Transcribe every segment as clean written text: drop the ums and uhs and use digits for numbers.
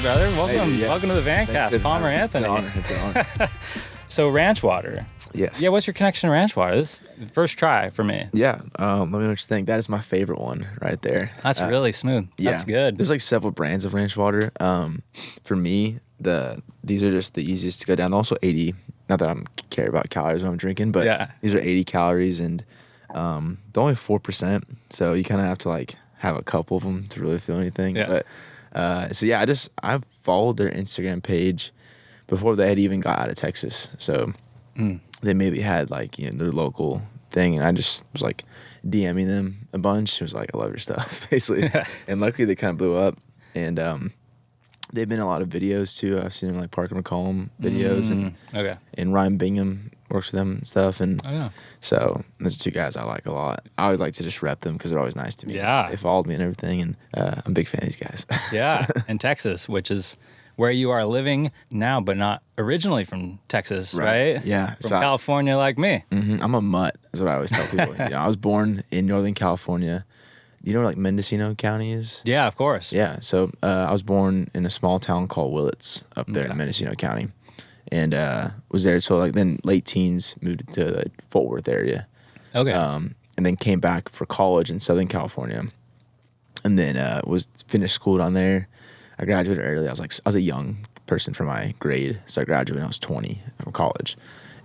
brother. Welcome. Hey, yeah. Welcome to the Vancast, Palmer Anthony. It's an honor. So ranch water. Yes. Yeah, what's your connection to ranch water? This is the first try for me. Yeah. Let me know what you think. That is my favorite one right there. That's really smooth. Yeah. That's good. There's like several brands of ranch water. For me, these are just the easiest to go down. Also 80. Not that I'm care about calories when I'm drinking, but these are 80 calories and they're only 4%. So you kind of have to like have a couple of them to really feel anything. Yeah. But I followed their Instagram page before they had even got out of Texas. So they maybe had like, their local thing, and I just was like DMing them a bunch. It was like, I love your stuff, basically. And luckily they kind of blew up, and they've been in a lot of videos too. I've seen them like Parker McCollum videos, and Ryan Bingham works with them and stuff. And so those are two guys I like a lot. I would like to just rep them because they're always nice to me. Yeah. They followed me and everything, and I'm a big fan of these guys. Yeah, and Texas, which is where you are living now, but not originally from Texas, right? Yeah. From California like me. I'm a mutt, is what I always tell people. I was born in Northern California. You know where like Mendocino County is? Yeah, of course. Yeah. So I was born in a small town called Willits up there in Mendocino County, and was there till like then late teens, moved to the Fort Worth area. Okay. And then came back for college in Southern California, and then finished school down there. I graduated early. I was a young person for my grade, so I graduated when I was 20 from college,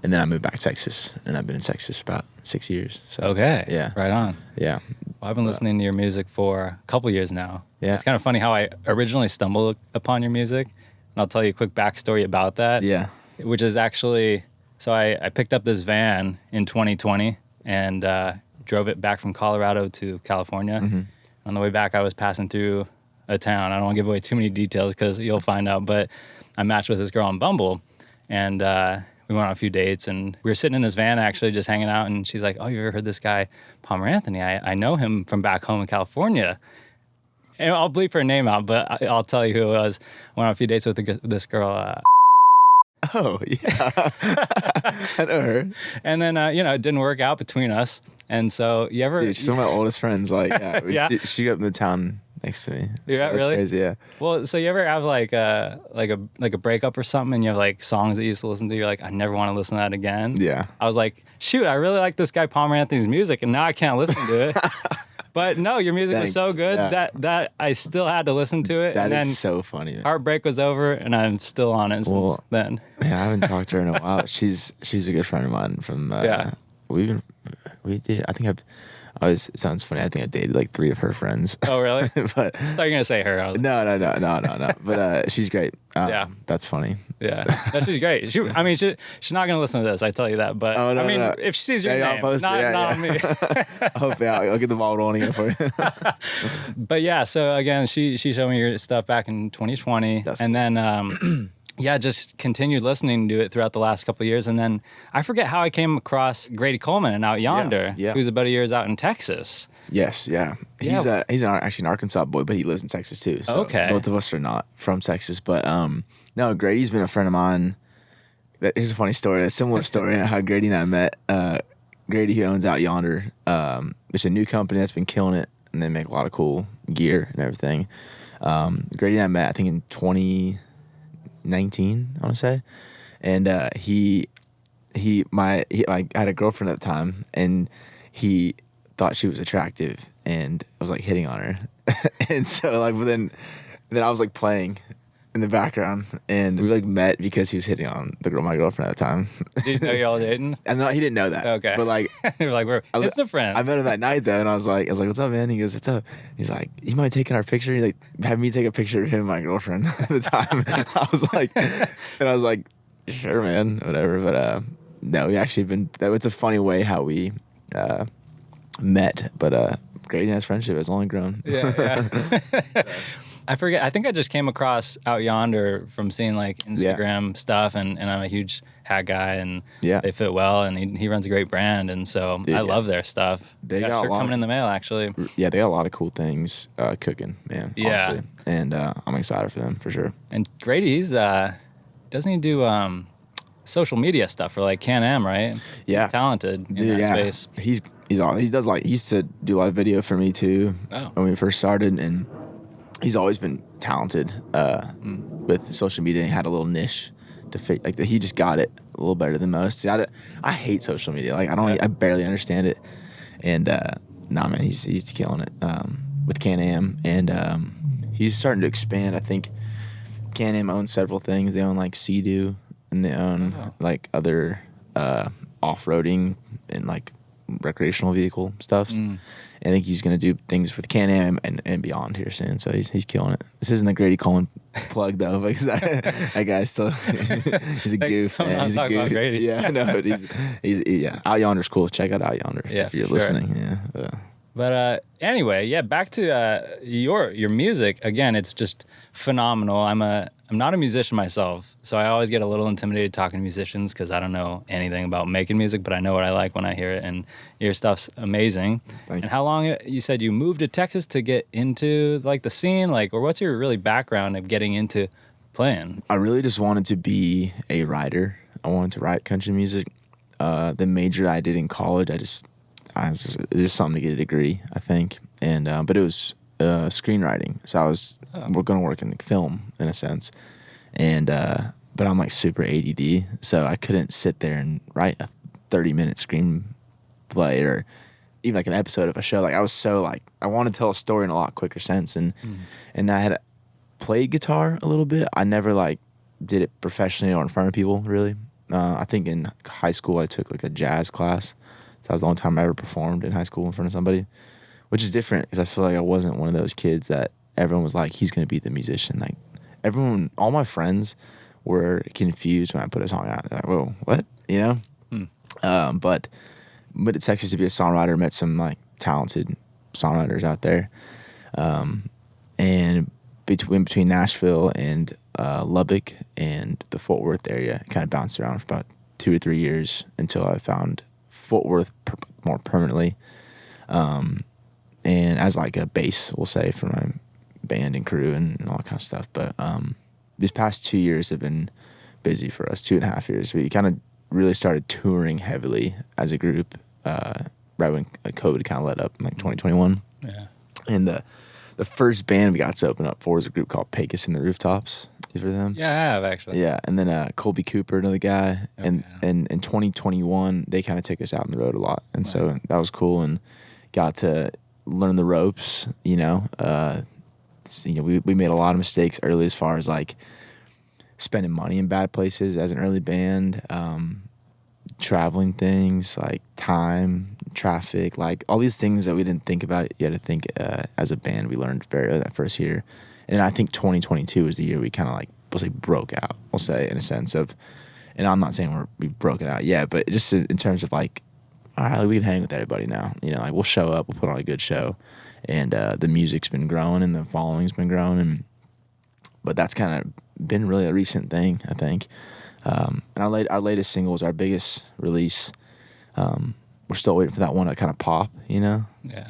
and then I moved back to Texas, and I've been in Texas about 6 years. So okay. Yeah. Right on. Yeah. Well, I've been listening to your music for a couple years now. Yeah. It's kind of funny how I originally stumbled upon your music, and I'll tell you a quick backstory about that. Yeah. Which is actually, so I picked up this van in 2020 and drove it back from Colorado to California. Mm-hmm. On the way back, I was passing through a town. I don't want to give away too many details because you'll find out, but I matched with this girl on Bumble, and we went on a few dates, and we were sitting in this van actually just hanging out, and she's like, oh, you ever heard this guy, Palmer Anthony? I know him from back home in California. And I'll bleep her name out, but I'll tell you who it was. Went on a few dates with this girl. Oh, yeah. I know her. And then, it didn't work out between us. And so you ever... Dude, she's one of my oldest friends. Like, Yeah. She grew up in the town next to me. Yeah, That's really? crazy, yeah. Well, so you ever have like a breakup or something, and you have like songs that you used to listen to, you're like, I never want to listen to that again? Yeah. I was like, shoot, I really like this guy Palmer Anthony's music, and now I can't listen to it. But no, your music was so good that I still had to listen to it. That and is so funny. Man. Heartbreak was over, and I'm still on it since then. Yeah, I haven't talked to her in a while. She's a good friend of mine from. We did. I think it sounds funny. I think I dated like 3 of her friends. Oh, really? But I thought you were gonna say her. No. But she's great. Yeah, that's funny. Yeah, no, she's great. She's not gonna listen to this. I tell you that. But no. if she sees your name, I'll post not it. me. Hopefully, I'll get the ball rolling again for you. But yeah, so again, she showed me your stuff back in 2020, and then just continued listening to it throughout the last couple of years, and then I forget how I came across Grady Coleman and Out Yonder, who's about 2 years out in Texas. Yes, yeah. He's actually an Arkansas boy, but he lives in Texas too. So both of us are not from Texas, but no, Grady's been a friend of mine. Here's a funny story, a similar story how Grady and I met. Grady, who owns Out Yonder, it's a new company that's been killing it, and they make a lot of cool gear and everything. Grady and I met, I think, in 2019, I want to say, and I had a girlfriend at the time, and he thought she was attractive, and I was like hitting on her, and so like then I was like playing in the background, and we like met because he was hitting on my girlfriend at the time. Did you know y'all dating? And no, he didn't know that. Okay, but like they were like, we're instant friends. I met him that night though, and I was like, what's up, man? He goes, what's up? He's like, you mind taking our picture? He's like, have me take a picture of him and my girlfriend at the time. I was like, sure, man, whatever. But no, we actually it's a funny way how we met, but Grady and his friendship has only grown. Yeah. I forget. I think I just came across Out Yonder from seeing like Instagram stuff, and I'm a huge hat guy, and they fit well, and he runs a great brand, and so I love their stuff. They got a shirt coming in the mail, actually. Yeah, they got a lot of cool things cooking, man. Yeah, honestly. And I'm excited for them for sure. And Grady, doesn't he do social media stuff for like Can-Am, right? Yeah, he's talented in that space. He does he used to do a lot of video for me too when we first started, and he's always been talented with social media. He had a little niche to fit, like he just got it a little better than most. See, I hate social media. Like I barely understand it. And nah, man, he's killing it with Can-Am, and he's starting to expand. I think Can-Am owns several things. They own like Sea-Doo, and they own like other off-roading and like recreational vehicle stuffs. I think he's gonna do things with Can-Am and beyond here soon. So he's killing it. This isn't a Grady Coleman plug though, because that guy's still he's a goof. Man. He's a goof. Yeah, no, but he's Out Yonder's cool. Check out Out Yonder if you're listening. Yeah. But anyway, back to your music. Again, it's just phenomenal. I'm not a musician myself, so I always get a little intimidated talking to musicians because I don't know anything about making music, but I know what I like when I hear it, and your stuff's amazing. Thank you. How long, you said you moved to Texas to get into like the scene, like, or what's your really background of getting into playing? I really just wanted to be a writer. I wanted to write country music. The major I did in college, it was just something to get a degree, I think, and but it was screenwriting. So we're going to work in film in a sense, and but I'm like super ADD, so I couldn't sit there and write a 30-minute screenplay or even like an episode of a show. Like I was so like I want to tell a story in a lot quicker sense, and I had played guitar a little bit. I never like did it professionally or in front of people really. I think in high school I took like a jazz class. That was the only time I ever performed in high school in front of somebody, which is different because I feel like I wasn't one of those kids that everyone was like, he's going to be the musician. Like all my friends were confused when I put a song out. They're like, whoa, what? You know? But moved to Texas to be a songwriter, met some like talented songwriters out there. And between Nashville and Lubbock and the Fort Worth area, kind of bounced around for about 2 or 3 years until I found Fort Worth more permanently, and as like a base, we'll say, for my band and crew and all that kind of stuff. But these past 2 years have been busy for us. 2.5 years. We kind of really started touring heavily as a group right when COVID kind of let up in like 2021. Yeah. And the first band we got to open up for was a group called Pecos and the Rooftops. You heard of them? Yeah, I have actually. Yeah, and then Colby Cooper, another guy, and in 2021 they kind of took us out on the road a lot, and so that was cool, and got to learn the ropes. We made a lot of mistakes early as far as like spending money in bad places as an early band, traveling things like time, traffic, like all these things that we didn't think about. You had to think as a band. We learned very early that first year. And I think 2022 was the year we kind of like, we'll say, broke out, we'll say, in a sense of, and I'm not saying we've broken out yet, but just in terms of like, all right, we can hang with everybody now. Like we'll show up, we'll put on a good show. And the music's been growing and the following's been growing. But that's kind of been really a recent thing, I think. And our latest single is our biggest release. We're still waiting for that one to kind of pop, Yeah.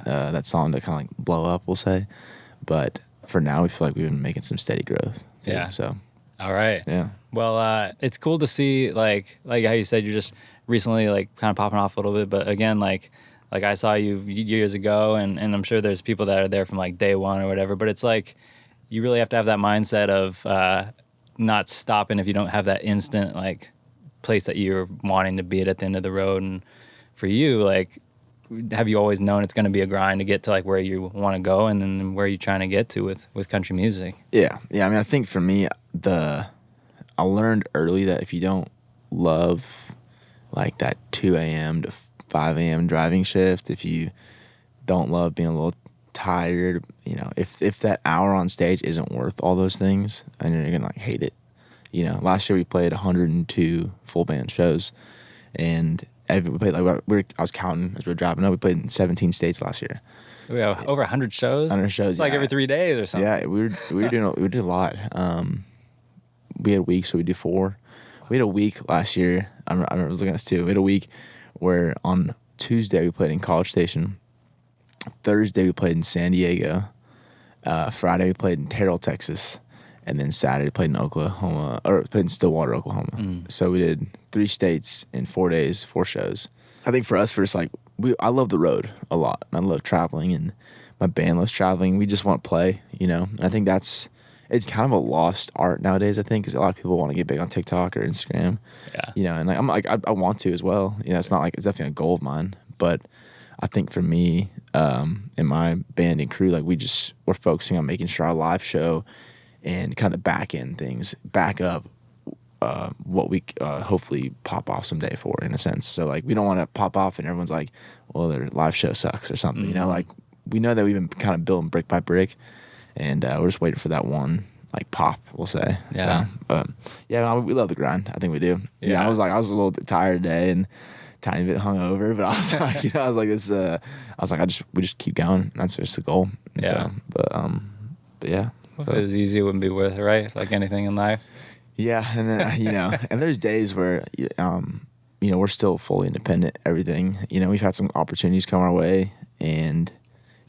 That song to kind of like blow up, we'll say. But for now, we feel like we've been making some steady growth too, Yeah. So. All right. Yeah. Well, it's cool to see like how you said you're just recently like kind of popping off a little bit, but again, like I saw you years ago, and I'm sure there's people that are there from like day one or whatever, but it's like you really have to have that mindset of not stopping if you don't have that instant like place that you're wanting to be at the end of the road. And for you, like, have you always known it's going to be a grind to get to like where you want to go, and then where you're trying to get to with country music? Yeah. I mean, I think for me, I learned early that if you don't love like that 2 a.m. to 5 a.m. driving shift, if you don't love being a little tired, if that hour on stage isn't worth all those things, and you're gonna like hate it. Last year we played 102 full band shows, and we played like I was counting as we were driving up. We played in 17 states last year. We have over 100 shows. 100 shows. It's like every 3 days or something. Yeah, we did a lot. We had weeks where we do 4. We had a week last year. I remember looking at this too. We had a week where on Tuesday we played in College Station. Thursday we played in San Diego. Friday we played in Terrell, Texas. And then Saturday we played in Oklahoma, or played in Stillwater, Oklahoma. So we did 3 states in 4 days, 4 shows. I think for us, first, like, I love the road a lot. I love traveling, and my band loves traveling. We just want to play, And I think it's kind of a lost art nowadays. I think because a lot of people want to get big on TikTok or Instagram, And like I'm like I want to as well. It's not like it's definitely a goal of mine, but I think for me, and my band and crew, like we're focusing on making sure our live show and kind of the back end things back up what we hopefully pop off someday for, in a sense. So like we don't want to pop off and everyone's like, well, their live show sucks or something. Like we know that we've been kind of building brick by brick, and we're just waiting for that one like pop, we'll say. Yeah. We love the grind. I think we do. Yeah. I was a little tired today and tiny bit hungover, but I was like, we just keep going. That's just the goal. Yeah. So, but yeah. If it was easy, it wouldn't be worth it, right? Like anything in life. Yeah, and then, and there's days where, we're still fully independent, everything. We've had some opportunities come our way, and,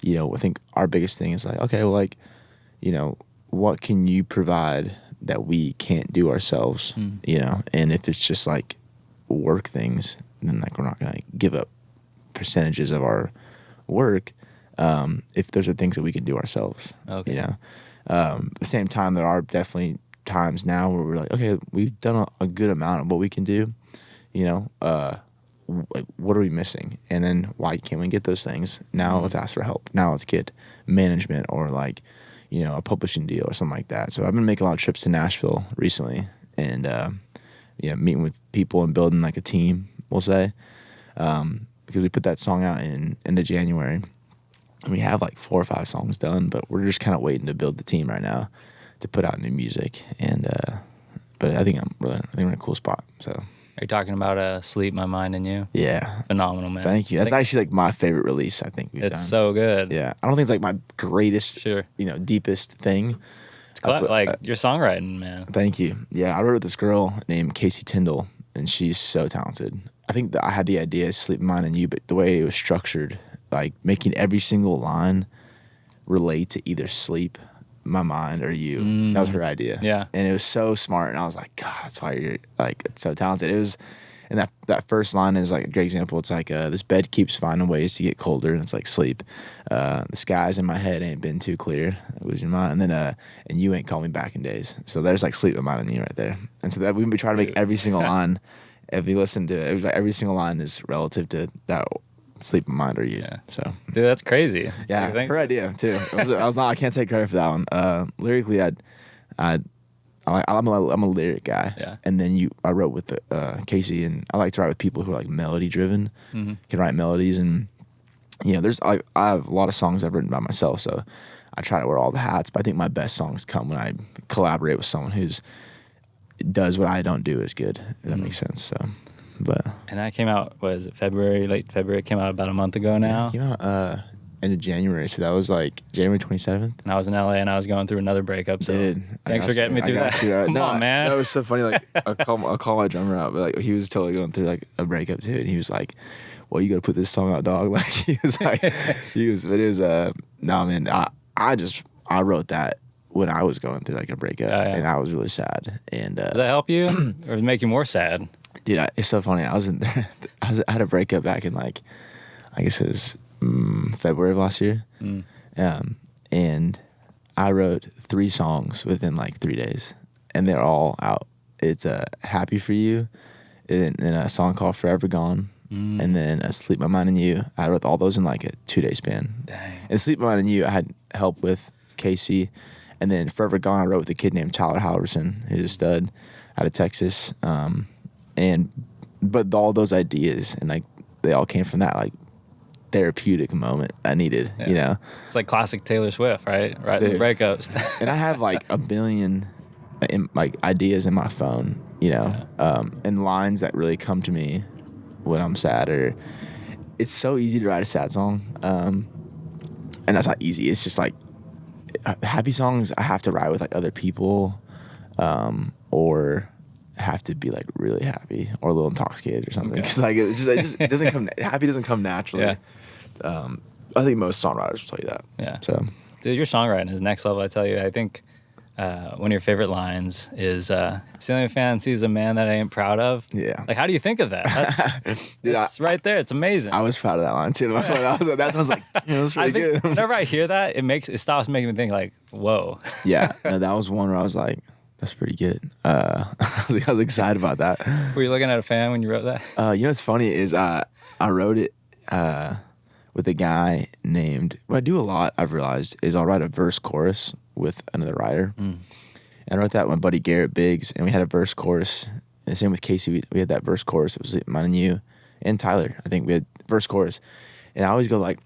I think our biggest thing is like, okay, well, like, what can you provide that we can't do ourselves, And if it's just like work things, then like we're not going to give up percentages of our work if those are things that we can do ourselves, Okay. At the same time, there are definitely times now where we're like, okay, we've done a good amount of what we can do, like what are we missing, and then why can't we get those things? Now let's ask for help. Now let's get management or like a publishing deal or something like that. So I've been making a lot of trips to Nashville recently, and meeting with people and building like a team, we'll say, because we put that song out in end of January, and we have like 4 or 5 songs done, but we're just kind of waiting to build the team right now to put out new music. And but I think we're in a cool spot. So Are you talking about Sleep, My Mind, and You? yeah, Phenomenal, man. thank you. That's actually like my favorite release I think we've done. It's so good. Yeah, I don't think it's like my greatest, deepest thing. It's like your songwriting, man. Thank you. Yeah, I wrote with this girl named Casey Tyndall, and she's so talented. I think that I had the idea, Sleep, Mine, and You, but the way it was structured, like making every single line relate to either sleep, my mind, or you. That was her idea. Yeah. And it was so smart, and I was like, God, that's why you're like so talented. It was, and that first line is like a great example. It's like, this bed keeps finding ways to get colder, and it's like sleep. The skies in my head ain't been too clear. Lose your mind. And then and you ain't called me back in days. So there's like sleep, my mind, and you right there. And so that we've been trying to make every single line. If you listen to it, was like every single line is relative to that sleep, my mind, or you. Yeah. So Dude, that's crazy. yeah, her idea too. I can't take credit for that one. Lyrically, I'm a lyric guy. Yeah. And then I wrote with Casey, and I like to write with people who are like melody driven, can write melodies, and I have a lot of songs I've written by myself, so I try to wear all the hats. But I think my best songs come when I collaborate with someone who's does what I don't do as good. If that makes sense. So, but And that came out, was it February, late February? It came out about a month ago now. it came out end of January, so that was like January 27th. And I was in LA and I was going through another breakup. So Dude, thanks for getting me through that. Come on, man. That was so funny. Like I'll call my drummer out, but like he was totally going through like a breakup too, and he was like, "Well, you got to put this song out, dog." Like he was like, but it was no, man. I wrote that when I was going through like a breakup, and I was really sad. And does that help you, or does it make you more sad? Dude, it's so funny. I had a breakup back in like, I guess it was February of last year, and I wrote 3 songs within like 3 days, and they're all out. It's "Happy for You," and a song called "Forever Gone," and then "Sleep, My Mind, and You." I wrote all those in like a 2-day span. Dang. And "Sleep, My Mind, and You," I had help with Casey, and then "Forever Gone" I wrote with a kid named Tyler Halverson, who's a stud out of Texas, but all those ideas and like they all came from that like therapeutic moment I needed, It's like classic Taylor Swift, right? Right, the breakups. And I have like a billion like ideas in my phone, and lines that really come to me when I'm sad. Or it's so easy to write a sad song, and that's not easy. It's just like happy songs I have to write with like other people, or have to be like really happy or a little intoxicated or something. Because like it just doesn't come happy doesn't come naturally. Yeah. I think most songwriters will tell you that. Yeah. So, dude, your songwriting is next level. I tell you, I think one of your favorite lines is ceiling fan sees a man that I ain't proud of. Yeah. Like, how do you think of that? Dude, It's right there. It's amazing. I was proud of that line too. That was like, it was pretty I think good. whenever I hear that, it stops making me think like, whoa. Yeah, no, that was one where I was like, that's pretty good. I was excited about that. Were you looking at a fan when you wrote that? You know what's funny is I wrote it with a guy named, what I do a lot, I've realized, is I'll write a verse chorus with another writer. And I wrote that with my buddy Garrett Biggs, and we had a verse chorus. And the same with Casey, we had that verse chorus. It was mine and you and Tyler. I think we had verse chorus. And I always go like,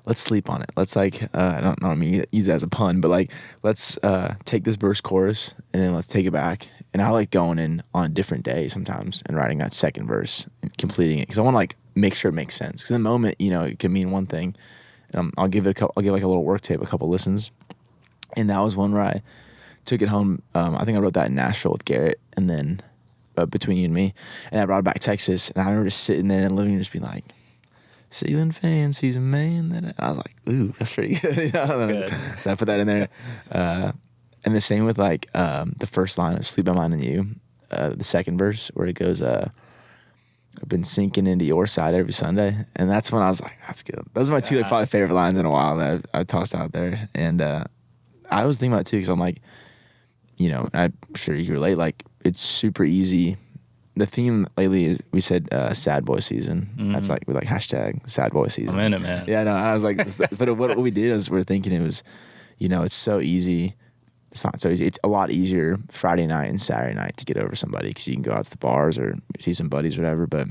let's sleep on it. Let's like, I don't mean use it as a pun, but like, let's take this verse chorus and then let's take it back. And I like going in on a different day sometimes and writing that second verse and completing it because I want to like make sure it makes sense. Because in the moment, you know, it can mean one thing. I'll give like a little work tape, a couple listens, and that was one where I took it home. I think I wrote that in Nashville with Garrett, and then between you and me, and I brought it back to Texas. And I remember just sitting there in the living room, just being like, "Ceiling fan sees a man that," and I was like, "Ooh, that's pretty good." You know? Good. So I put that in there. And the same with like the first line of "Sleep by Mine and You," the second verse where it goes, "I've been sinking into your side every Sunday," and that's when I was like, "That's good." Those are my two like, probably favorite lines in a while that I tossed out there, and I was thinking about it too because I'm like, you know, I'm sure you relate. Like it's super easy. The theme lately is we said sad boy season. That's like we're like hashtag sad boy season. I'm in it, man. Yeah, no, I was like, but what we did is we're thinking it was, you know, it's so easy. It's not so easy. It's a lot easier Friday night and Saturday night to get over somebody because you can go out to the bars or see some buddies or whatever. But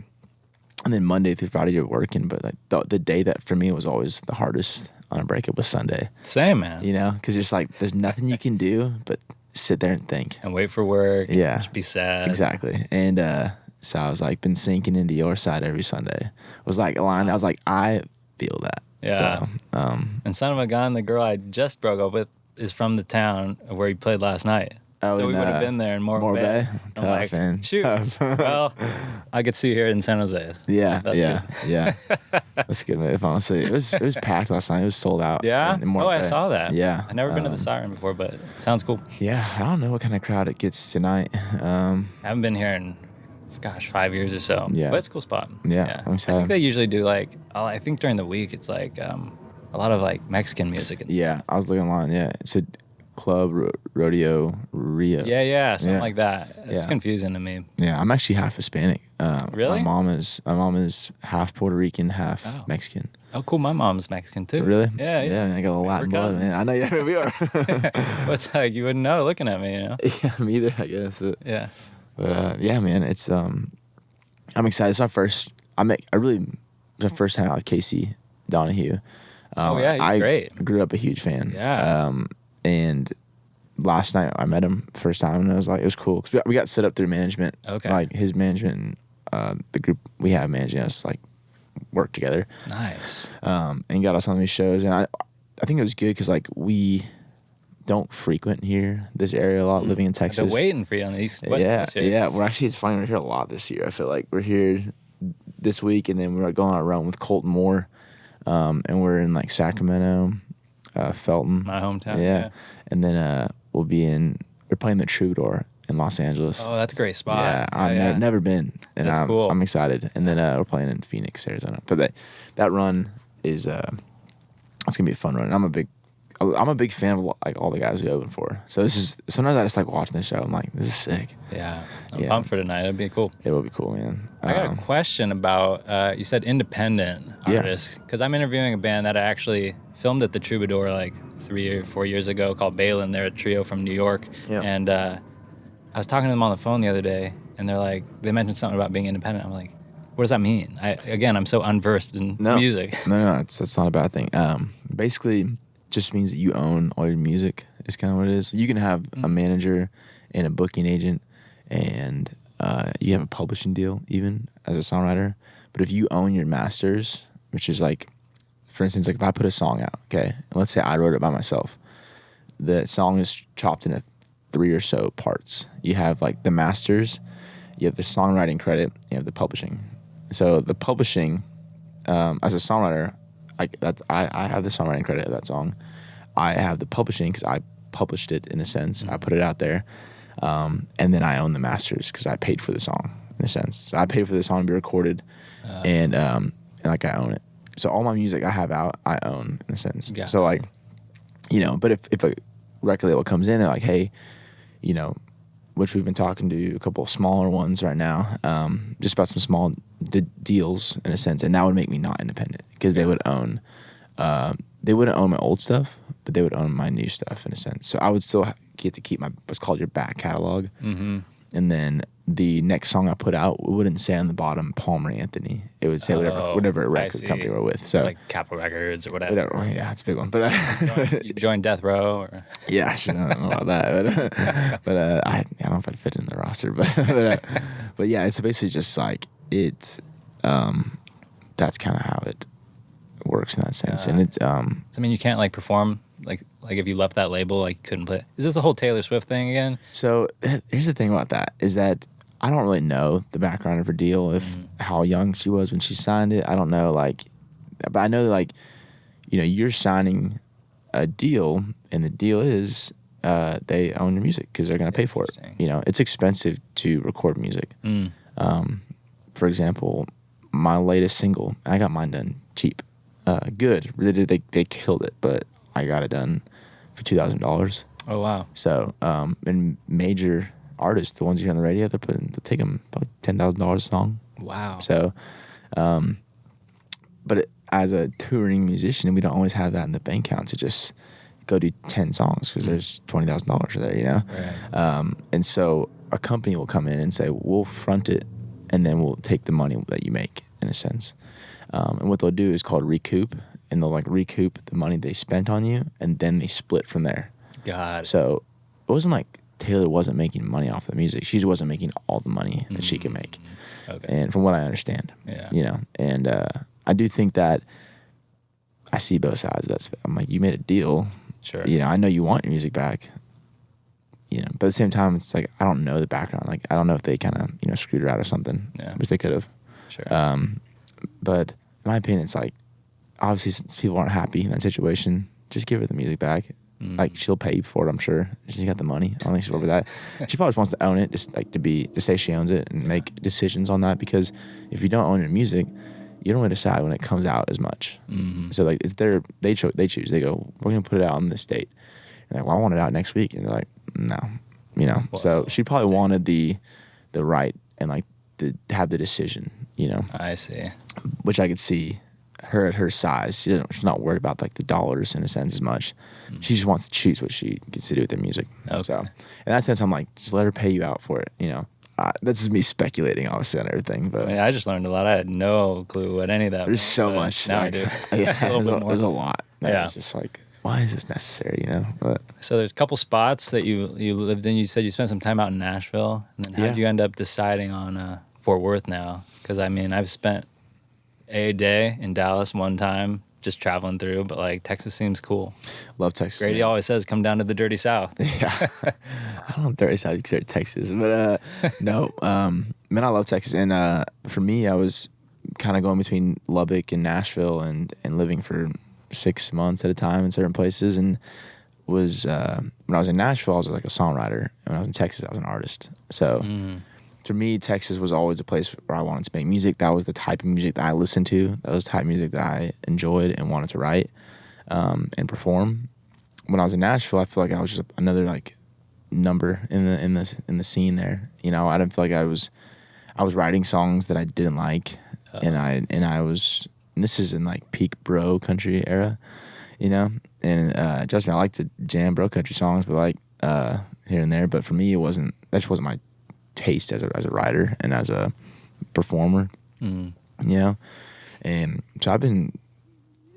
and then Monday through Friday you're working. But like the day that for me was always the hardest on a breakup was Sunday. Same, man. You know, because just like there's nothing you can do but sit there and think And wait for work. Yeah, Just be sad. Exactly. And so I was like, been sinking into your side every Sunday. Was like a line. I was like, I feel that. Yeah. So, and son of a gun, the girl I just broke up with is from the town where he played last night. Oh, so we would have been there in Morro Bay. I'm Tough, like, man. shoot. Tough. Well, I could see you here in San Jose. Yeah, That's yeah, it. yeah. That's a good move. Honestly, it was packed last night. It was sold out. Yeah? in Morro I Bay. saw that. Yeah, I've never been to the Siren before, but it sounds cool. Yeah, I don't know what kind of crowd it gets tonight. I haven't been here in, 5 years or so. Yeah. But it's a cool spot. Yeah, I'm I excited. think they usually do like, I think during the week it's like a lot of like Mexican music. And Yeah, I was looking online. Yeah, it's a club rodeo Rio. Yeah, something Yeah. like that. It's Yeah. confusing to me. Yeah, I'm actually half Hispanic. Really? My mom is half Puerto Rican, half Mexican. Oh, cool. My mom's Mexican too. Really? Yeah. Yeah, I got a little Latin blood, man. I know. Yeah, we are. What's like you wouldn't know looking at me, you know? Yeah, me either. I guess. Yeah. But yeah, man, it's I'm excited. It's my first. The first time out with Casey Donahue. Yeah, he's great. I grew up a huge fan. Yeah. And last night I met him first time, and I was like, it was cool because we got set up through management. Okay. Like his management and the group we have managing us like work together. Nice. And got us on these shows, and I think it was good because like we don't frequent this area a lot, living in I've been Texas. waiting for you on the West Coast here. Yeah. We're actually, it's funny, we're here a lot this year. I feel like we're here this week, and then we're going on a run with Colton Moore, and we're in like Sacramento, Felton, My hometown. yeah. And then we're playing the Troubadour in Los Angeles. Oh, that's a great spot. Yeah, I've never been, and That's cool. I'm excited. And then we're playing in Phoenix, Arizona. But that run is it's gonna be a fun run. And I'm a big fan of like all the guys we open for. So sometimes I just like watching the show. I'm like, this is sick. Yeah. I'm pumped for tonight. That'd be cool. It will be cool, man. I got a question about, you said independent artists. Because I'm interviewing a band that I actually filmed at the Troubadour like 3 or 4 years ago called Balin. They're a trio from New York. Yeah. And I was talking to them on the phone the other day, and they mentioned something about being independent. I'm like, what does that mean? I'm so unversed in music. No, it's not a bad thing. Basically, just means that you own all your music is kind of what it is. You can have a manager and a booking agent, and you have a publishing deal even as a songwriter. But if you own your masters, which is like, for instance, like if I put a song out, okay, and let's say I wrote it by myself, the song is chopped into 3 or so parts. You have like the masters, you have the songwriting credit, you have the publishing. So the publishing, as a songwriter, I have the songwriting credit of that song. I have the publishing because I published it in a sense. I put it out there, and then I own the masters because I paid for the song in a sense. So I paid for the song to be recorded, and like I own it. So all my music I have out, I own in a sense. Got So it. like, but if a record label comes in, they're like, hey, which we've been talking to a couple of smaller ones right now, just about some small deals in a sense, and that would make me not independent because they would own, they wouldn't own my old stuff, but they would own my new stuff in a sense. So I would still get to keep my what's called your back catalog, and then the next song I put out wouldn't say on the bottom Paul Marie Anthony. It would say whatever record company we're with. So it's like Capitol Records or whatever. Yeah, it's a big one. But You joined Death Row. Or? yeah, I should know about that. But I don't know if I'd fit in the roster. But yeah, it's basically just like it's that's kind of how it works in that sense. And it's I mean, you can't like perform like if you left that label, like you couldn't play. Is this the whole Taylor Swift thing again? So here's the thing about that is that I don't really know the background of her deal, if how young she was when she signed it. I don't know, but I know that, you're signing a deal, and the deal is they own your music because they're going to pay for it. It's expensive to record music. For example, my latest single, I got mine done cheap. Good. They killed it, but I got it done for $2,000. Oh, wow. So, and major artists, the ones you hear on the radio, they'll take them probably $10,000 a song. Wow. So, but as a touring musician, we don't always have that in the bank account to just go do 10 songs because there's $20,000 there, Right. And so a company will come in and say, we'll front it, and then we'll take the money that you make, in a sense. And what they'll do is called recoup, and they'll recoup the money they spent on you, and then they split from there. God. So it wasn't like Taylor wasn't making money off the music. She just wasn't making all the money that she could make. Okay. And from what I understand, and I do think that I see both sides. I'm like, you made a deal. Sure. I know you want your music back. But at the same time, it's like I don't know the background. Like I don't know if they kind of screwed her out or something. Yeah. Which they could have. Sure. But in my opinion, it's like obviously since people aren't happy in that situation, just give her the music back. Like she'll pay you for it, I'm sure. She got the money. I don't think she's over that. She probably just wants to own it, just like to say she owns it and make decisions on that. Because if you don't own your music, you don't really decide when it comes out as much. So like it's they choose. They go, we're gonna put it out on this date. And like, well, I want it out next week, and they're like, no, Well, so she probably wanted the right and like have the decision, I see. which I could see. Her at her size, she's not worried about like the dollars in a sense as much. She just wants to choose what she gets to do with her music. Okay. So in that sense, I'm like, just let her pay you out for it. That's just me speculating, obviously, on everything. But I mean, I just learned a lot. I had no clue what any of that. there's meant, so but much. Now like, I do. Yeah, A little bit more. there's a lot. Yeah. It's just like, why is this necessary? But So there's a couple spots that you lived in. You said you spent some time out in Nashville, and then how did you end up deciding on Fort Worth now? Because I mean, I've spent a day in Dallas one time just traveling through, but like Texas seems cool. love Texas. Grady man. always says, "Come down to the dirty South." Yeah. I don't know if dirty South you consider Texas, but no. Man, I love Texas, and for me, I was kind of going between Lubbock and Nashville, and living for 6 months at a time in certain places, and was when I was in Nashville, I was like a songwriter, and when I was in Texas, I was an artist. So for me, Texas was always a place where I wanted to make music. That was the type of music that I listened to. That was the type of music that I enjoyed and wanted to write and perform. When I was in Nashville, I feel like I was just another like number in the scene there. I didn't feel like I was writing songs that I didn't like, and I was. And this is in like peak bro country era, And trust me, I like to jam bro country songs, but like here and there. But for me, that just wasn't my taste as a writer and as a performer. And so I've been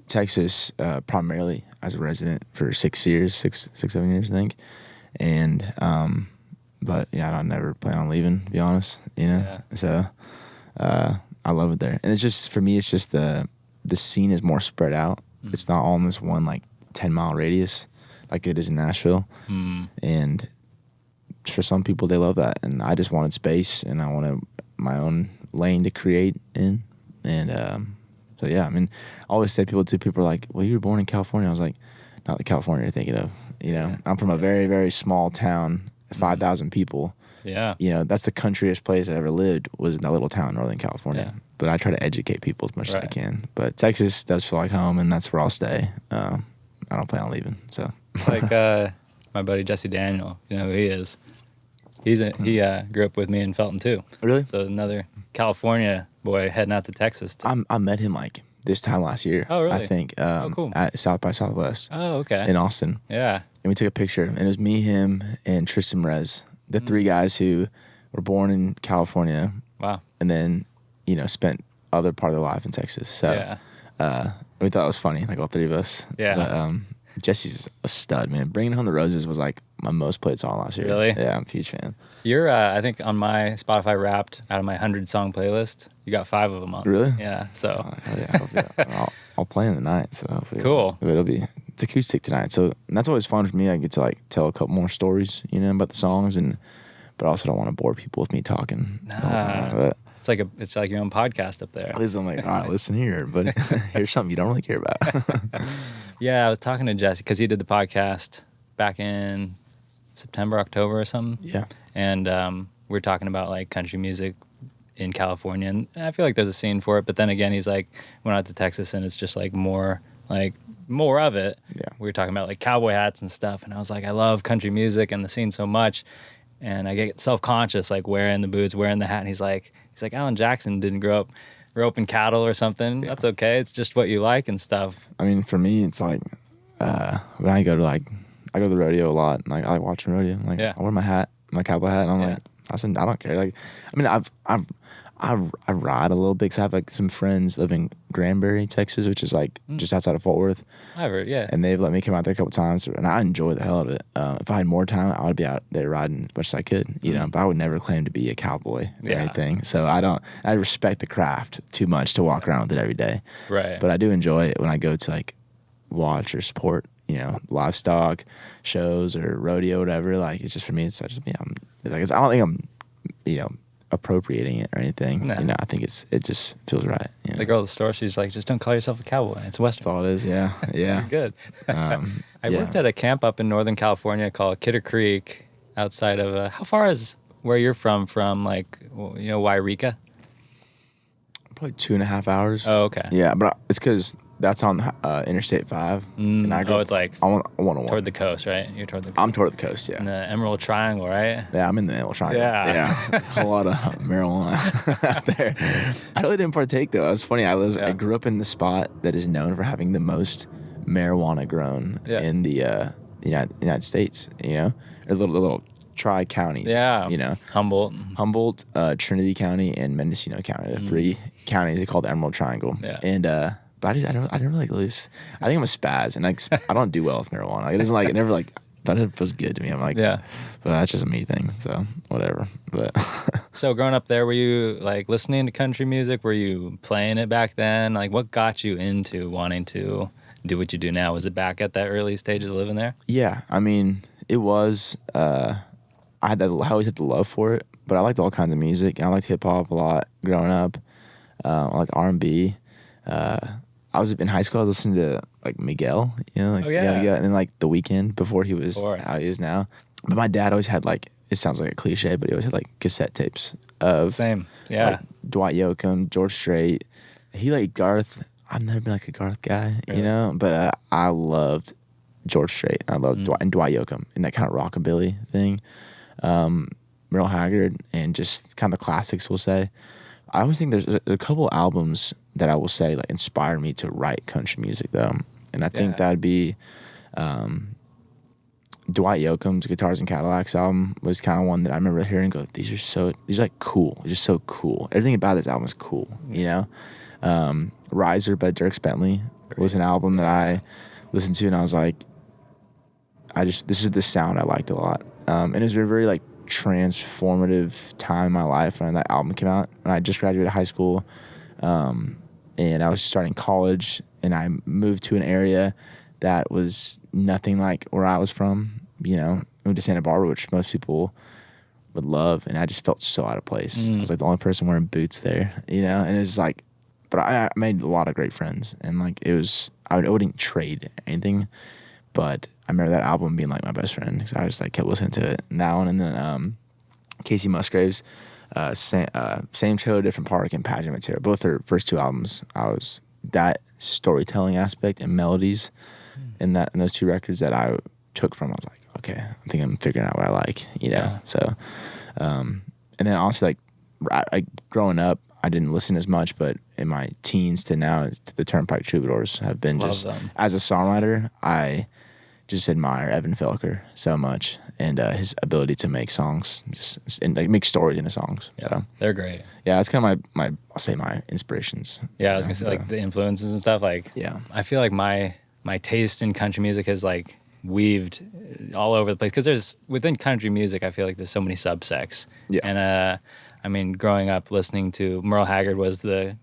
Texas primarily as a resident for 6 years, 7 years, I think. And but I don't never plan on leaving, to be honest. So I love it there, and it's just for me, it's just the scene is more spread out. It's not all in this one like 10-mile radius like it is in Nashville. And for some people, they love that, and I just wanted space, and I wanted my own lane to create in. And so yeah, I mean, I always say people are like, well, you were born in California. I was like, not the California you're thinking of. You know, I'm from a very, very small town, 5,000 people. Yeah. You know, that's the countryest place I ever lived, was in that little town in Northern California. Yeah. But I try to educate people as much as I can. But Texas does feel like home, and that's where I'll stay. I don't plan on leaving. So Like my buddy Jesse Daniel, you know who he is. He grew up with me in Felton too. Really? So another California boy heading out to Texas. I met him like this time last year. Oh, really? I think. Cool. At South by Southwest. Oh, okay. In Austin. Yeah. And we took a picture, and it was me, him, and Tristan Rez, the three guys who were born in California. Wow. And then, you know, spent other part of their life in Texas. So we thought it was funny, like all three of us. Yeah. But Jesse's a stud, man. Bringing Home the Roses was like my most played song last year. Really? Yeah, I'm a huge fan. You're, I think on my Spotify Wrapped, out of my 100-song playlist, you got 5 of them on. Really? Yeah, so. Oh, yeah, I'll play them tonight. So hopefully Cool. It's acoustic tonight. So and that's always fun for me. I get to like tell a couple more stories, you know, about the songs, but I also don't want to bore people with me talking the whole time. But It's like your own podcast up there. at least I'm like, all right, listen here, but here's something you don't really care about. Yeah, I was talking to Jesse because he did the podcast back in September, October or something. Yeah. And we were talking about like country music in California, and I feel like there's a scene for it. But then again, he's like, went out to Texas, and it's just like more of it. Yeah. We were talking about like cowboy hats and stuff, and I was like, I love country music and the scene so much, and I get self-conscious like wearing the boots, wearing the hat. And he's like, Alan Jackson didn't grow up roping cattle or something. Yeah. That's okay. It's just what you like and stuff. I mean, for me, it's like when I go to the rodeo a lot. Like I like watching rodeo. Like I wear my hat, my cowboy hat, and I'm like, I don't care. Like, I mean, I ride a little bit because I have like some friends live in Granbury, Texas, which is like just outside of Fort Worth. I've heard, yeah. And they've let me come out there a couple times, and I enjoy the hell out of it. If I had more time, I would be out there riding as much as I could, you know. But I would never claim to be a cowboy or anything. So I respect the craft too much to walk around with it every day. Right. But I do enjoy it when I go to like watch or support, you know, livestock shows or rodeo, whatever. Like it's just for me, it's just I don't think I'm, you know, appropriating it or anything. No. You know, I think it just feels right. You know? The girl at the store, she's like, just don't call yourself a cowboy. It's Western. That's all it is. Yeah. Yeah. You're good. I worked at a camp up in Northern California called Kidder Creek outside of, how far is where you're from like, you know, Wairika? Probably 2.5 hours. Oh, okay. Yeah, but it's because that's on Interstate 5. And I it's like I want to toward the coast, right? You're toward the coast. I'm toward the coast, yeah. In the Emerald Triangle, right? Yeah, I'm in the Emerald Triangle. Yeah. A whole lot of marijuana out there. I really didn't partake, though. It was funny. I grew up in the spot that is known for having the most marijuana grown in the United States, you know? Or the little tri-counties, you know? Humboldt, Trinity County, and Mendocino County. The 3 counties they call the Emerald Triangle. Yeah. And, but I don't really lose. I think I'm a spaz, and I don't do well with marijuana. Like, it never feels good to me. I'm like, but that's just a me thing. So whatever. But so growing up there, were you like listening to country music? Were you playing it back then? Like, what got you into wanting to do what you do now? Was it back at that early stage of living there? Yeah, I mean, it was. I always had the love for it, but I liked all kinds of music, and I liked hip hop a lot growing up. I liked R&B. I was in high school. I was listening to like Miguel, you know, like Miguel, and then like The Weeknd before he was how he is now. But my dad always had like, it sounds like a cliche, but he always had like cassette tapes of like, Dwight Yoakam, George Strait. He like Garth. I've never been like a Garth guy, you know, but I loved George Strait. I loved Dwight Yoakam and that kind of rockabilly thing. Merle Haggard and just kind of the classics, we'll say. I always think there's a couple albums that I will say like inspire me to write country music though, and I think that'd be Dwight Yoakam's Guitars and Cadillacs album was kind of one that I remember hearing and go, these are like cool, they're just so cool. Everything about this album is cool, you know. Riser by Dierks Bentley was an album that I listened to and I was like, this is the sound I liked a lot, and it was a very like transformative time in my life when that album came out. And I just graduated high school, and I was starting college, and I moved to an area that was nothing like where I was from. You know, moved to Santa Barbara, which most people would love, and I just felt so out of place. I was like the only person wearing boots there, you know, and it was like, but I made a lot of great friends, and like it was, I wouldn't trade anything, But I remember that album being like my best friend because I just like kept listening to it. And that one, and then Casey Musgraves, Same Show, Different Park, and Pageant Material. Both her first two albums, I was that storytelling aspect and melodies in those two records that I took from. I was like, okay, I think I'm figuring out what I like, you know. Yeah. So, and then honestly, like I growing up, I didn't listen as much, but in my teens to now, to the Turnpike Troubadours have been Love just them. as a songwriter, I just admire Evan Felker so much and his ability to make songs, and like make stories into songs. Yeah, so they're great. yeah, that's kind of my I'll say my inspirations. Yeah, I was gonna say like the influences and stuff. Like, Yeah. I feel like my taste in country music has like weaved all over the place because there's within country music. I feel like there's so many subsects. Yeah. And I mean, growing up listening to Merle Haggard was the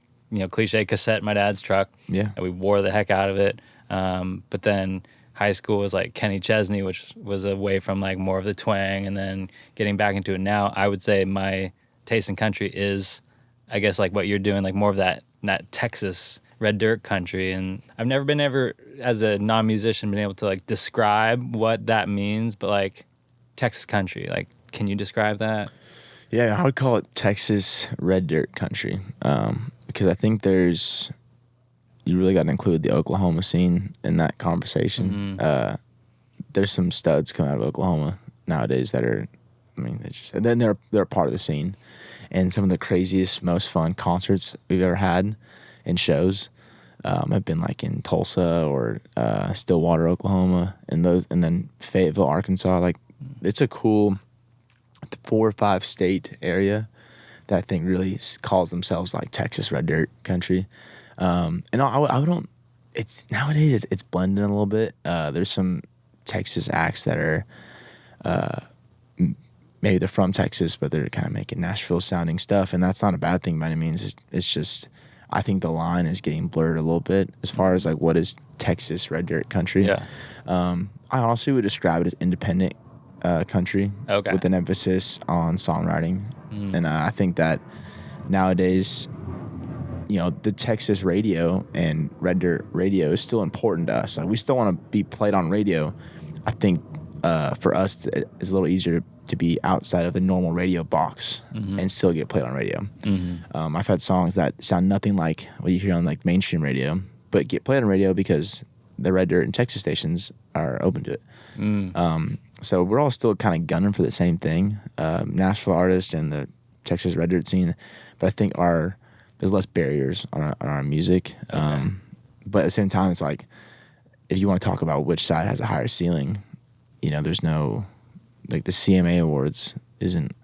cliche cassette in my dad's truck. Yeah. And we wore the heck out of it. But then high school was like Kenny Chesney, which was away from like more of the twang, and then getting back into it now. I would say my taste in country is, I guess, like what you're doing, like more of that Texas red dirt country. And I've never been as a non-musician been able to like describe what that means, but like Texas country, like, can you describe that? Yeah, I would call it Texas red dirt country, because I think you really got to include the Oklahoma scene in that conversation. Mm-hmm. There's some studs coming out of Oklahoma nowadays that are, I mean, they're a part of the scene, and some of the craziest, most fun concerts we've ever had and shows have been like in Tulsa or Stillwater, Oklahoma, and then Fayetteville, Arkansas. Like, it's a cool 4 or 5 state area that I think really calls themselves like Texas red dirt country. And I don't. It's nowadays it's blending a little bit. There's some Texas acts that are maybe they're from Texas, but they're kind of making Nashville sounding stuff, and that's not a bad thing by any means. It's just I think the line is getting blurred a little bit as far as like what is Texas red dirt country. Yeah. I honestly would describe it as independent country, Okay. with an emphasis on songwriting, and I think that nowadays, the Texas radio and red dirt radio is still important to us. Like, we still want to be played on radio. I think for us, it's a little easier to be outside of the normal radio box and still get played on radio. I've had songs that sound nothing like what you hear on like mainstream radio, but get played on radio because the red dirt and Texas stations are open to it. So we're all still kind of gunning for the same thing, Nashville artists and the Texas red dirt scene. But I think there's less barriers on our music. Okay. But at the same time, it's like, if you want to talk about which side has a higher ceiling, there's no, like, the CMA Awards isn't,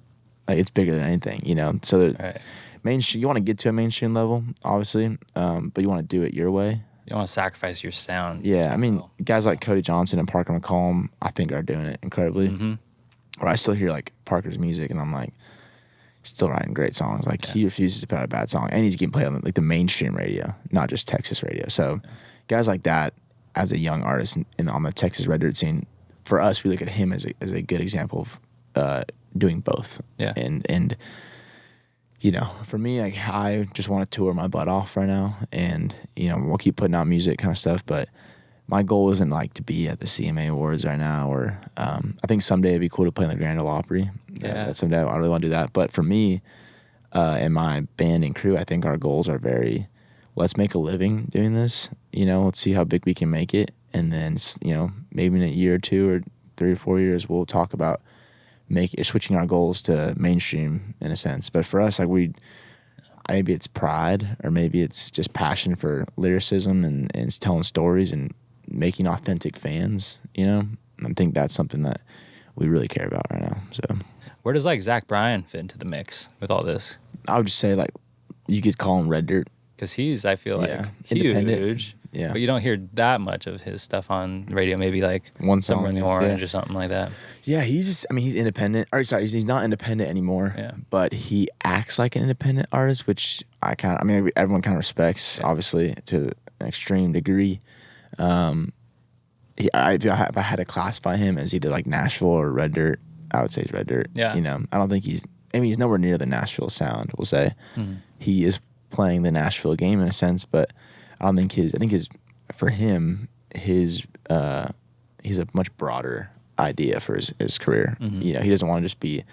like, it's bigger than anything, So Right. mainstream, you want to get to a mainstream level, obviously, but you want to do it your way. You don't want to sacrifice your sound. Yeah, I mean, guys like Cody Johnson and Parker McCollum, I think, are doing it incredibly. Or I still hear like Parker's music, and I'm like, still writing great songs. Like, he refuses to put out a bad song, and he's getting played on like the mainstream radio, not just Texas radio. So, guys like that, as a young artist on the Texas red dirt scene, for us, we look at him as a good example of doing both. Yeah. And for me, like, I just want to tour my butt off right now, and we'll keep putting out music kind of stuff. But my goal isn't like to be at the CMA Awards right now, or I think someday it'd be cool to play in the Grand Ole Opry. Yeah. Someday I really want to do that. But for me and my band and crew, I think our goals are very, let's make a living doing this. Let's see how big we can make it, and then maybe in a year or 2 or 3 or 4 years, we'll talk about switching our goals to mainstream in a sense. But for us, like, maybe it's pride, or maybe it's just passion for lyricism and telling stories and making authentic fans. I think that's something that we really care about right now. So Where does like Zach Bryan fit into the mix with all this? I would just say, like, you could call him red dirt. Because he's, I feel like, Independent. huge. Yeah. But you don't hear that much of his stuff on radio. Maybe like One song, Somewhere in the yes, Orange yeah. or something like that. Yeah, he's independent. Or sorry, he's not independent anymore. Yeah. But he acts like an independent artist, which everyone kind of respects, obviously, to an extreme degree. If I had to classify him as either like Nashville or red dirt, I would say he's red dirt. Yeah. I don't think he's nowhere near the Nashville sound, we'll say. He is playing the Nashville game in a sense, but I don't think for him, he's a much broader idea for his career. You know, he doesn't want to just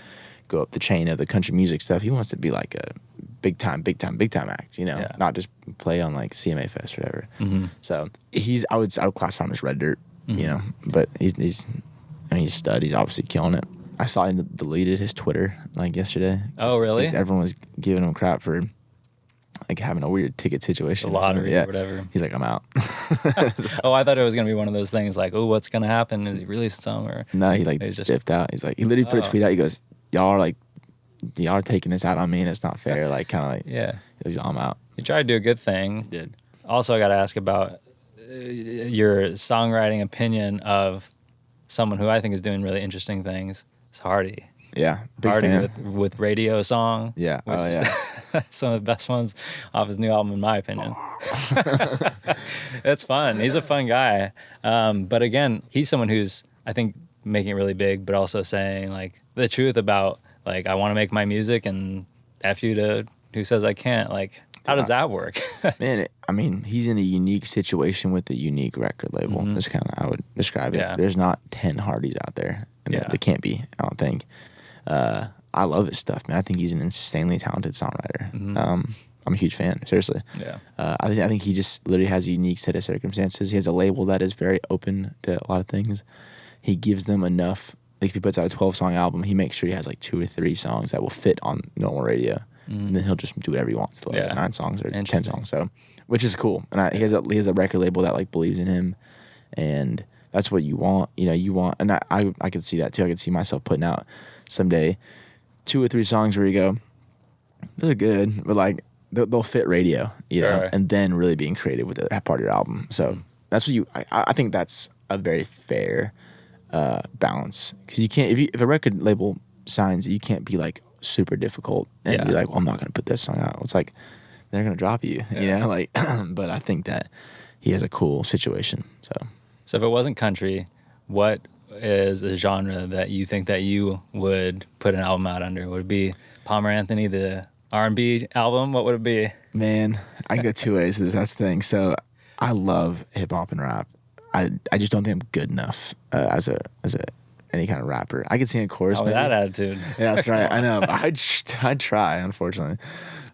go up the chain of the country music stuff. He wants to be like a big time act, you know, not just play on like CMA Fest or whatever. So I would classify him as red dirt, you know, but he's a stud. He's obviously killing it. I saw he deleted his Twitter like yesterday. Oh, really? Everyone was giving him crap for like having a weird ticket situation. The lottery or whatever. He's like, I'm out. Oh, I thought it was going to be one of those things like, oh, what's going to happen? Is he released some? Or no, he like just dipped out. He's like, he literally put his tweet out. He goes, y'all are taking this out on me and it's not fair. Like, kind of like, yeah. He's like, I'm out. You tried to do a good thing. He did. Also, I got to ask about your songwriting opinion of someone who I think is doing really interesting things. It's Hardy. Yeah, big Hardy fan. with Radio Song. Yeah, oh yeah. Some of the best ones off his new album, in my opinion. It's fun. He's a fun guy. But again, he's someone who's, I think, making it really big, but also saying like the truth about like, I want to make my music and F you to who says I can't. Like, how does that work? Man, I mean, he's in a unique situation with a unique record label. That's kind of how I would describe it. Yeah. There's not 10 Hardys out there. And there can't be, I don't think. I love his stuff, man. I think he's an insanely talented songwriter. I'm a huge fan, seriously. Yeah. I think he just literally has a unique set of circumstances. He has a label that is very open to a lot of things. He gives them enough. Like if he puts out a 12-song album, he makes sure he has like 2 or 3 songs that will fit on normal radio. And then he'll just do whatever he wants to, like 9 songs or 10 songs. So, which is cool. And he has a record label that like believes in him, and that's what you want. You know, you want, and I could see that too. I could see myself putting out someday 2 or 3 songs where you go, they're good, but like they'll fit radio, you know, and then really being creative with that part of your album. So that's what I think that's a very fair balance, because you can't, if a record label signs it, you can't be like super difficult and be like, well, I'm not gonna put this song out. It's like they're gonna drop you, you know, like. But I think that he has a cool situation. So if it wasn't country, what is a genre that you think that you would put an album out under? Would it be Palmer Anthony, the R&B album? What would it be? Man, I can go 2 ways. That's the thing. So I love hip hop and rap. I just don't think I'm good enough as any kind of rapper. I could sing a chorus. Oh, that attitude. Yeah, that's right. I know. I'd try, unfortunately.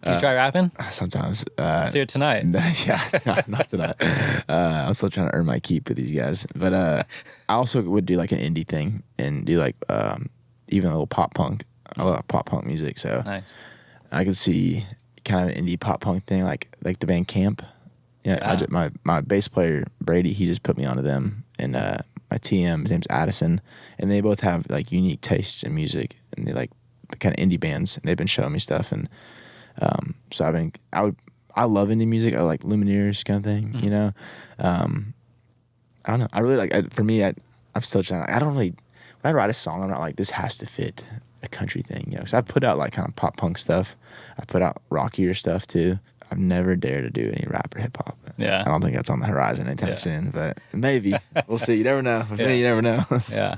Can you try rapping? Sometimes. Let's hear it tonight. Yeah, not tonight. I'm still trying to earn my keep with these guys. But I also would do like an indie thing and do like even a little pop punk. I love pop punk music, so nice. I could see kind of an indie pop punk thing, like the band Camp. Yeah, my bass player Brady, he just put me onto them, and my TM, his name's Addison, and they both have like unique tastes in music, and they like kind of indie bands. And they've been showing me stuff, and so I love indie music. I like Lumineers kind of thing, you know. I don't know. I really like. For me, I'm still trying. I don't really. When I write a song, I'm not like, this has to fit a country thing, you know. Because I've put out like kind of pop punk stuff. I've put out rockier stuff too. I've never dared to do any rap or hip hop. Yeah. I don't think that's on the horizon anytime soon, but maybe. We'll see. You never know. With me, you never know. Yeah.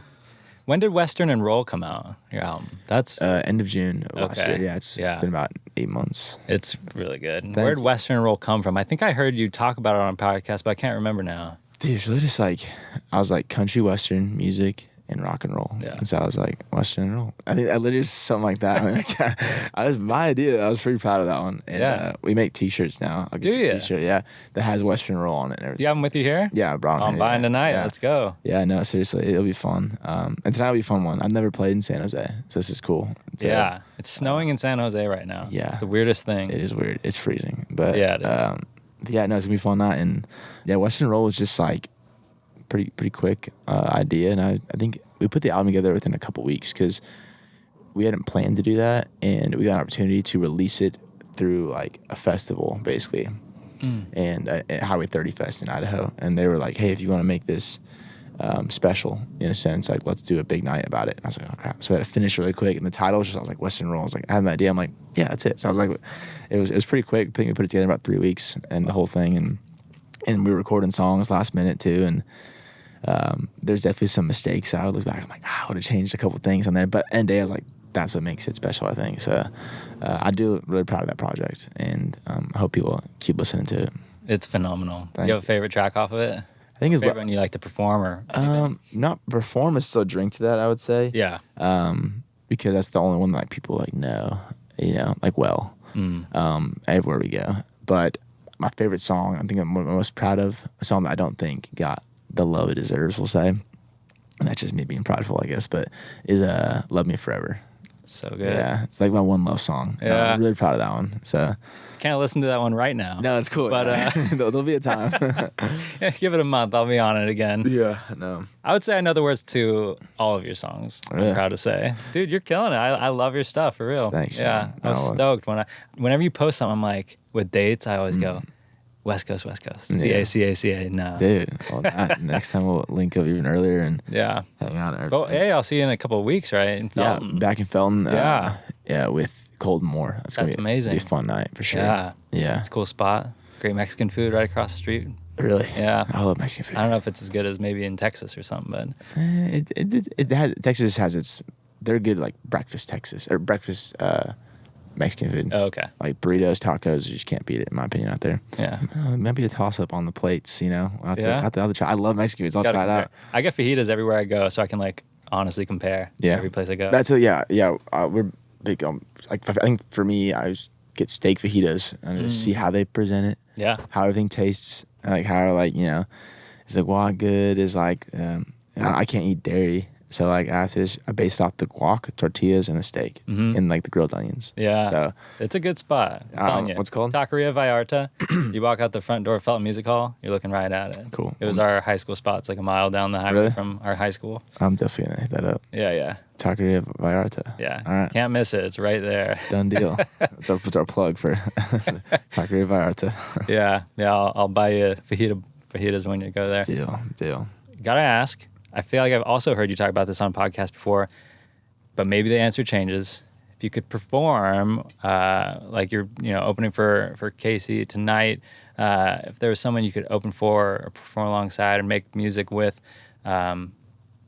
When did Western and Roll come out, your album? That's end of June of last year. Yeah, it's been about 8 months. It's really good. Where did Western and Roll come from? I think I heard you talk about it on a podcast, but I can't remember now. Dude, it's really just like, I was like country western music and rock and roll. Yeah. And so I was like, Western and Roll. I think I literally just something like that. I was my idea. I was pretty proud of that one. And we make t-shirts now. Do you? T-shirt, yeah, that has Western Roll on it and everything. Do you have them with you here? Yeah, I brought them. I'm buying tonight. Yeah. Let's go. Yeah, no, seriously, it'll be fun. And tonight will be a fun one. I've never played in San Jose, so this is cool. It's snowing in San Jose right now. Yeah. The weirdest thing. It is weird. It's freezing. But yeah, it is. Yeah, no, it's gonna be a fun night. And yeah, Western Roll was just like pretty quick idea, and I think we put the album together within a couple weeks because we hadn't planned to do that, and we got an opportunity to release it through like a festival basically, and at Highway 30 Fest in Idaho, and they were like, hey, if you want to make this special in a sense, like let's do a big night about it. And I was like, oh crap. So I had to finish really quick, and the title was just, I was like, Western Roll. I was like, I had an idea. I'm like, yeah, that's it. So I was like, it was pretty quick. I think we put it together in about 3 weeks and the whole thing, and we were recording songs last minute too, and there's definitely some mistakes. I would look back, I'm like, I would have changed a couple things on there, but end of the day I was like, that's what makes it special, I think. So I do really proud of that project, and I hope people keep listening to it. It's phenomenal. Thank you have a favorite track off of it? think it's favorite one you like to perform or anything? not perform is still drink to that, I would say. Yeah. Because that's the only one that like people like know, like well. Everywhere we go. But my favorite song, I think I'm most proud of, a song that I don't think got the love it deserves, we'll say. And that's just me being prideful, I guess, but is Love Me Forever. So good. Yeah, it's like my one love song. Yeah. I'm really proud of that one. So Can't listen to that one right now. no, it's cool. But there'll be a time. give it a month. I'll be on it again. Yeah, no. I would say I know the words to all of your songs. Really? I'm proud to say. Dude, you're killing it. I love your stuff, for real. Thanks, Yeah, man. I was stoked. Whenever you post something, I'm like, with dates, I always go, West Coast, West Coast. Yeah. CA. No. Dude, well, next time we'll link up even earlier and Yeah. hang out. And Well, everything. hey, I'll see you in a couple of weeks, right? In Felton. Yeah, back in Felton. Yeah. Yeah, with Cold Moore. That's amazing. Be a fun night for sure. Yeah. Yeah. It's a cool spot. Great Mexican food right across the street. Really? Yeah. I love Mexican food. I don't know if it's as good as maybe in Texas or something, but Texas has its. They're good like breakfast Mexican food. oh, okay. Like burritos, tacos, you just can't beat it in my opinion out there. Yeah. It might be a toss up on the plates, I'll have to try. I love Mexican foods. I'll Gotta try it compare. out. I get fajitas everywhere I go, so I can like honestly compare every place I go. We're big. I think for me, I just get steak fajitas and just see how they present it. Yeah. How everything tastes. Like how is the guac good? Is like I can't eat dairy. So like I base it off the guac, tortillas, and the steak, and like the grilled onions. Yeah. So it's a good spot. I'm telling you. what's it called? Taqueria Vallarta. You walk out the front door of Felton Music Hall, you're looking right at it. Cool. It was our high school spot. It's like a mile down the highway Really? from our high school. I'm definitely gonna hit that up. Yeah. Taqueria Vallarta. Yeah. All right. Can't miss it. It's right there. Done deal. That's our plug for Taqueria Vallarta. Yeah. I'll buy you fajitas when you go there. Deal. Gotta ask. I feel like I've also heard you talk about this on podcast before, but maybe the answer changes. If you could perform, like you're, opening for Casey tonight, if there was someone you could open for or perform alongside or make music with,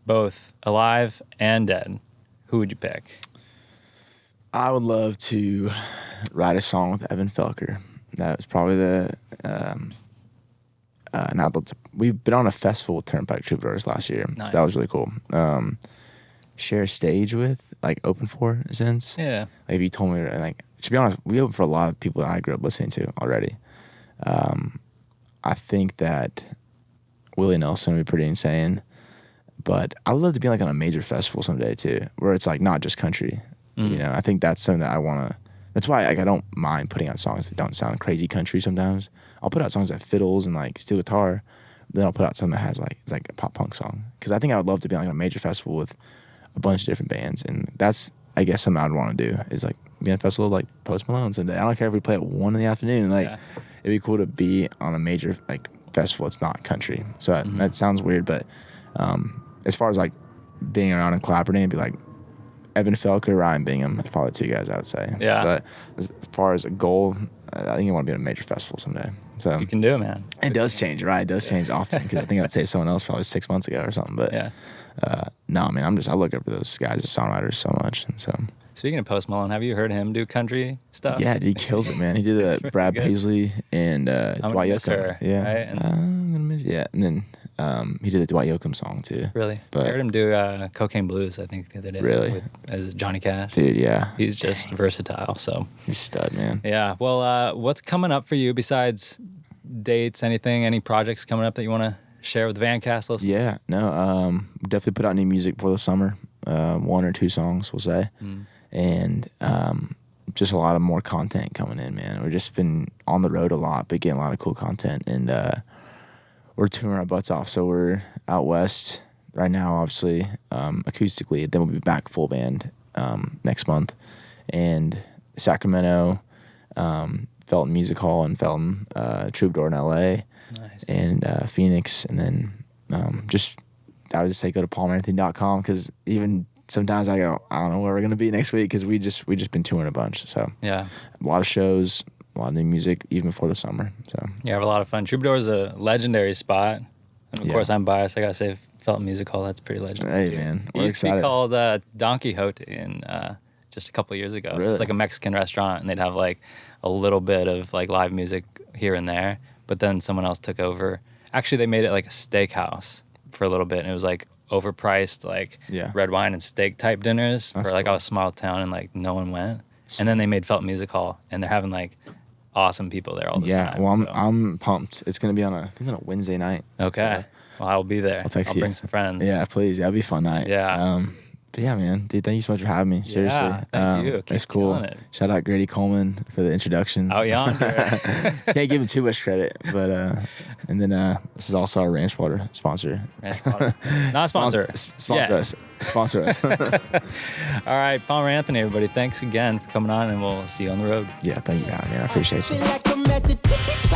both alive and dead, who would you pick? I would love to write a song with Evan Felker. That was probably the. And I'd love to. We've been on a festival with Turnpike Troubadours last year, Nice. so that was really cool. Share a stage with, like, open for, in a sense. Yeah. Like, if you told me, like, to be honest, we open for a lot of people that I grew up listening to already. I think that Willie Nelson would be pretty insane, but I'd love to be like on a major festival someday too, where it's like not just country. I think that's something that I want to. That's why I don't mind putting out songs that don't sound crazy country sometimes. I'll put out songs that fiddles and like steel guitar. Then I'll put out something that has it's like a pop punk song. Because I think I would love to be on like a major festival with a bunch of different bands. And that's, I guess, something I'd want to do is like be on a festival like Post Malone someday. I don't care if we play at 1 in the afternoon. It'd be cool to be on a major like festival. It's not country. So that sounds weird. But as far as like being around and collaborating, it'd be like Evan Felker, Ryan Bingham. That's probably 2 guys I would say. Yeah. But as far as a goal, I think I want to be on a major festival someday. So You can do it, man. it does change, right? It does change often because I think I'd say someone else probably 6 months ago or something. But no, man, I look up to those guys as songwriters so much. And so Speaking of Post Malone, have you heard him do country stuff? yeah, he kills it, man. He did It's really Brad good. Paisley and I'm gonna Dwight miss Yoakam. her, Yeah, right? And- I'm gonna miss. Yeah, and then he did the Dwight Yoakam song too. Really? But- I heard him do Cocaine Blues, I think, the other day. Really? As Johnny Cash. Dude, yeah, He's just versatile, so. he's a stud, man. Yeah. Well, what's coming up for you besides dates, anything, any projects coming up that you want to share with the Vancast listeners? Yeah, no, definitely put out new music for the summer. 1 or 2 songs, we'll say, and just a lot of more content coming in, man. We've just been on the road a lot, but getting a lot of cool content, and we're touring our butts off. So we're out west right now, obviously, acoustically. Then we'll be back full band next month, and Sacramento, Felton Music Hall in Felton, Troubadour in LA, Nice. and Phoenix, and then I would just say go to palmerantony.com because even sometimes I go, I don't know where we're gonna be next week because we just been touring a bunch. So Yeah. a lot of shows, a lot of new music, even before the summer. So You have a lot of fun. Troubadour is a legendary spot. And of Yeah. course, I'm biased. I got to say, Felton Music Hall, that's pretty legendary. Hey, too. man, It we're used to excited. be called Don Quixote in just a couple of years ago. It Really? was like a Mexican restaurant, and they'd have like a little bit of like live music here and there. But then someone else took over Actually, they made it like a steakhouse for a little bit, and it was like overpriced, like red wine and steak type dinners for like a small town, and like no one went. And then they made Felt Music Hall, and they're having like awesome people there all the time. Yeah, well, I'm pumped. It's gonna be on a Wednesday night. Okay. Well, I'll be there. I'll bring some friends. Yeah, please. Yeah, it'll be a fun night. Yeah. But yeah, man, dude, thank you so much for having me. Seriously. Yeah, thank you. It's cool. Shout out Grady Coleman for the introduction. Out yonder. Can't give him too much credit, but and then this is also our Ranch Water sponsor. Ranch Water. Not a sponsor. Sponsor us. Sponsor us. All right, Palmer Anthony, everybody. Thanks again for coming on, and we'll see you on the road. Yeah, thank you, man. I appreciate you.